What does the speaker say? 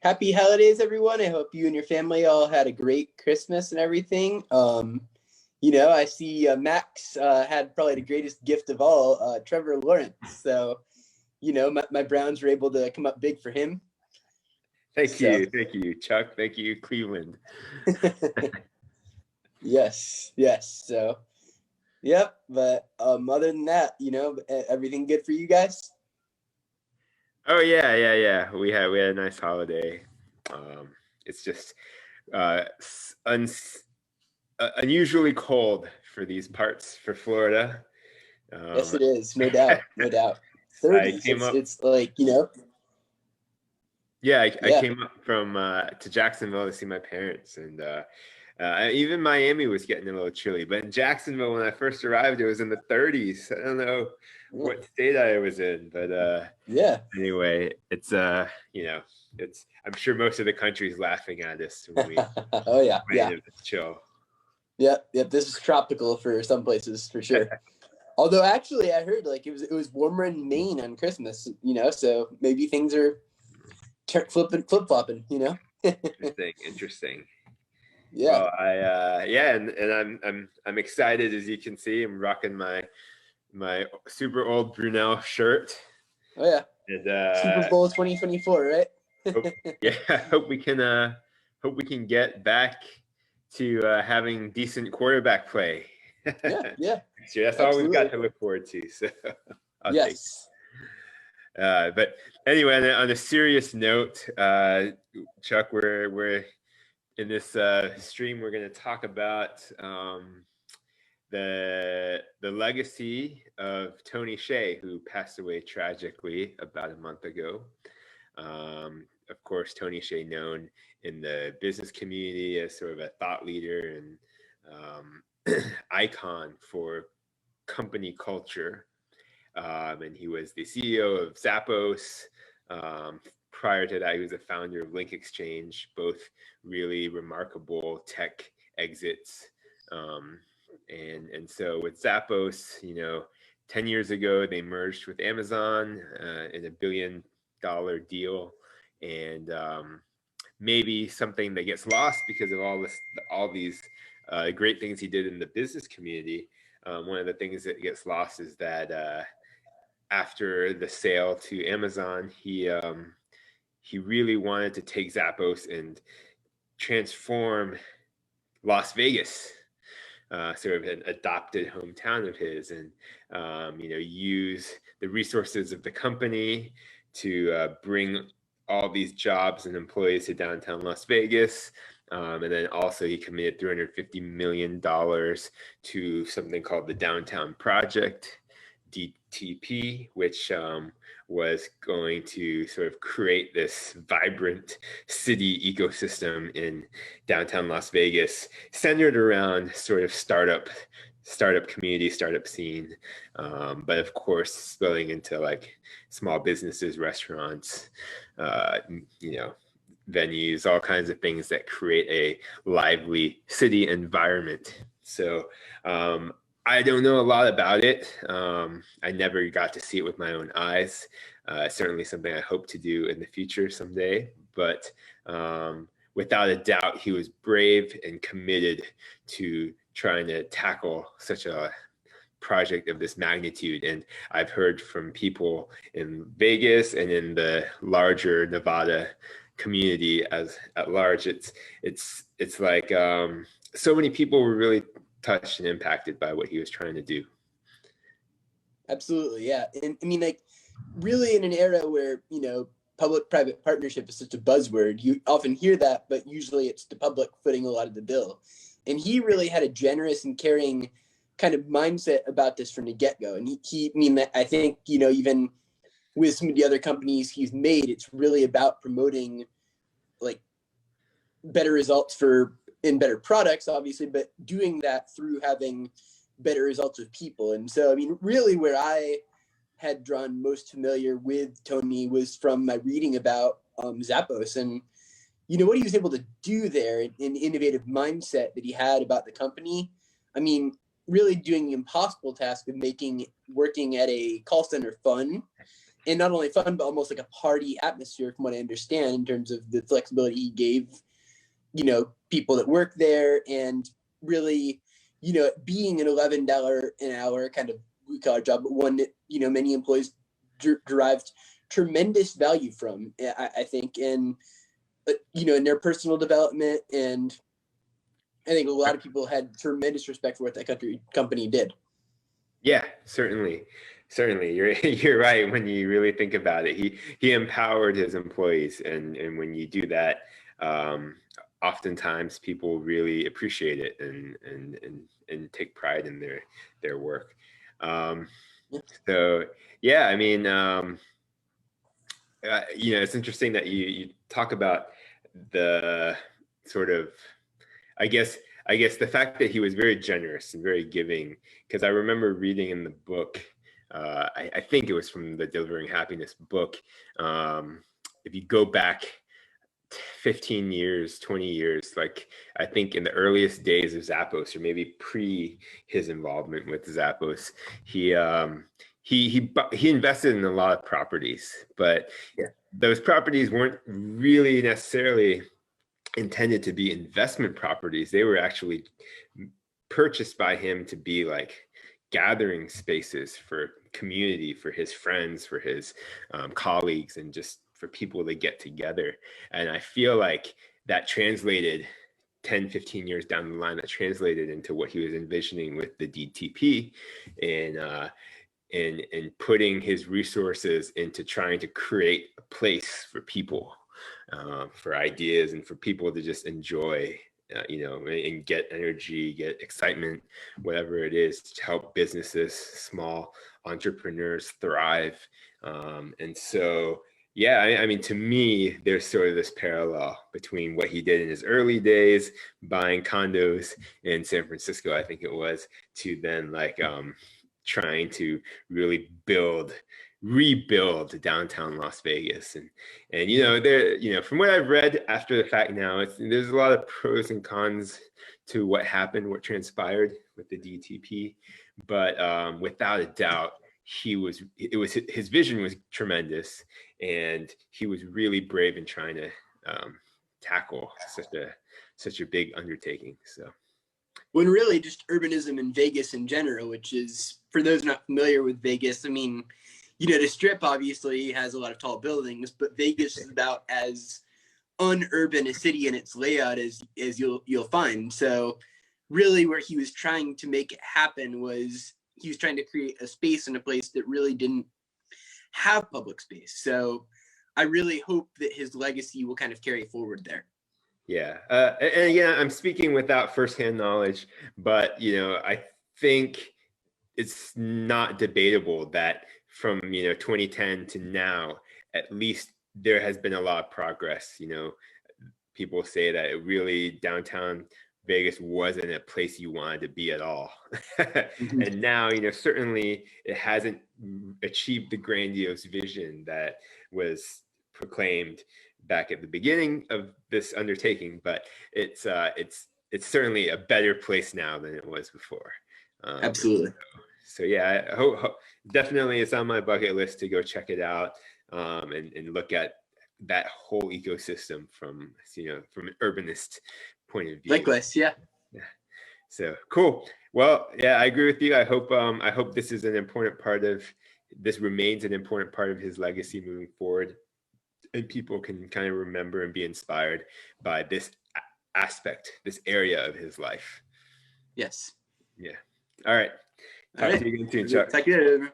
Happy holidays, everyone. I hope you and your family all had a great Christmas and everything. I see Max had probably the greatest gift of all, Trevor Lawrence. So, my Browns were able to come up big for him. Thank you, Chuck. Thank you, Cleveland. Yes. So, yep. But other than that, everything good for you guys? Oh yeah. We had a nice holiday. It's just unusually cold for these parts for Florida. Yes, it is. No doubt. 30s. It's like, Yeah, I came up from to Jacksonville to see my parents, and even Miami was getting a little chilly. But in Jacksonville, when I first arrived, it was in the 30s. I don't know what state I was in, but Anyway, it's it's. I'm sure most of the country's laughing at us when we. Oh yeah. It's chill. Yep. This is tropical for some places for sure. Although actually, I heard like it was warmer in Maine on Christmas. So maybe things are flip flopping. Interesting. Yeah. Well, and I'm excited, as you can see. I'm rocking my super old Brunel shirt. Oh yeah. And, Super Bowl 2024, right? Hope we can get back to having decent quarterback play. Yeah. So that's all we've got to look forward to. So yes. But anyway, on a serious note, Chuck, we're in this stream. We're going to talk about the legacy of Tony Hsieh, who passed away tragically about a month ago. Of course, Tony Hsieh, known in the business community as sort of a thought leader and icon for company culture. And he was the CEO of Zappos. Prior to that, he was the founder of Link Exchange, both really remarkable tech exits. And so with Zappos, 10 years ago, they merged with Amazon in a $1 billion deal. And maybe something that gets lost because of all these great things he did in the business community. One of the things that gets lost is that after the sale to Amazon, he really wanted to take Zappos and transform Las Vegas, sort of an adopted hometown of his, and use the resources of the company to bring all these jobs and employees to downtown Las Vegas. And then also he committed $350 million to something called the Downtown Project, DTP, which was going to sort of create this vibrant city ecosystem in downtown Las Vegas, centered around sort of startup community, startup scene, but of course spilling into like small businesses, restaurants, venues, all kinds of things that create a lively city environment. So I don't know a lot about it. I never got to see it with my own eyes. Certainly something I hope to do in the future someday. But without a doubt, he was brave and committed to trying to tackle such a project of this magnitude. And I've heard from people in Vegas and in the larger Nevada community at large, it's like so many people were really touched and impacted by what he was trying to do. Absolutely, yeah. And I mean, like, really in an era where public-private partnership is such a buzzword, you often hear that, but usually it's the public footing a lot of the bill. And he really had a generous and caring kind of mindset about this from the get-go. And I think even with some of the other companies he's made, it's really about promoting like better results in better products, obviously, but doing that through having better results with people. And so, I mean, really where I had drawn most familiar with Tony was from my reading about Zappos and, what he was able to do there in the innovative mindset that he had about the company. I mean, really doing the impossible task of making working at a call center fun and not only fun, but almost like a party atmosphere, from what I understand, in terms of the flexibility he gave, people that work there, and really, being an $11 an hour kind of blue collar job, but one that, many employees derived tremendous value from, I think, in their personal development. And I think a lot of people had tremendous respect for what that company did. Yeah, certainly. You're right. When you really think about it, he empowered his employees, and when you do that, oftentimes people really appreciate it and take pride in their work. So yeah, I mean, it's interesting that you talk about the sort of, I guess the fact that he was very generous and very giving, because I remember reading in the book, I think it was from the Delivering Happiness book. If you go back 15 years, 20 years, like I think in the earliest days of Zappos, or maybe pre his involvement with Zappos, he invested in a lot of properties, but those properties weren't really necessarily intended to be investment properties. They were actually purchased by him to be like gathering spaces for community, for his friends, for his colleagues, and just for people to get together. And I feel like that translated 10, 15 years down the line, that translated into what he was envisioning with the DTP, and putting his resources into trying to create a place for people, for ideas, and for people to just enjoy, and get energy, get excitement, whatever it is, to help businesses, small entrepreneurs thrive. And so, yeah, I mean, to me, there's sort of this parallel between what he did in his early days, buying condos in San Francisco, I think it was, to then like trying to really rebuild downtown Las Vegas. And there, from what I've read after the fact now, there's a lot of pros and cons to what happened, what transpired with the DTP, but without a doubt, his vision was tremendous, and he was really brave in trying to tackle such a big undertaking. So, when really just urbanism in Vegas in general, which is, for those not familiar with Vegas, I mean, the Strip obviously has a lot of tall buildings, but Vegas is about as unurban a city in its layout as you'll find. So really where he was trying to make it happen was he was trying to create a space in a place that really didn't have public space. So I really hope that his legacy will kind of carry forward there. Yeah. And again, I'm speaking without firsthand knowledge, but, I think it's not debatable that from, 2010 to now, at least there has been a lot of progress. People say that it really, downtown Vegas wasn't a place you wanted to be at all. Mm-hmm. And now, certainly it hasn't achieved the grandiose vision that was proclaimed back at the beginning of this undertaking, but it's certainly a better place now than it was before. Absolutely. So yeah, I hope definitely it's on my bucket list to go check it out, and look at that whole ecosystem from an urbanist point of view. Likewise, yeah. So cool. Well, yeah, I agree with you. I hope this remains an important part of his legacy moving forward, and people can kind of remember and be inspired by this aspect, this area of his life. Yes. Yeah. All right. Talk to you again soon, Chuck. Talk to you later.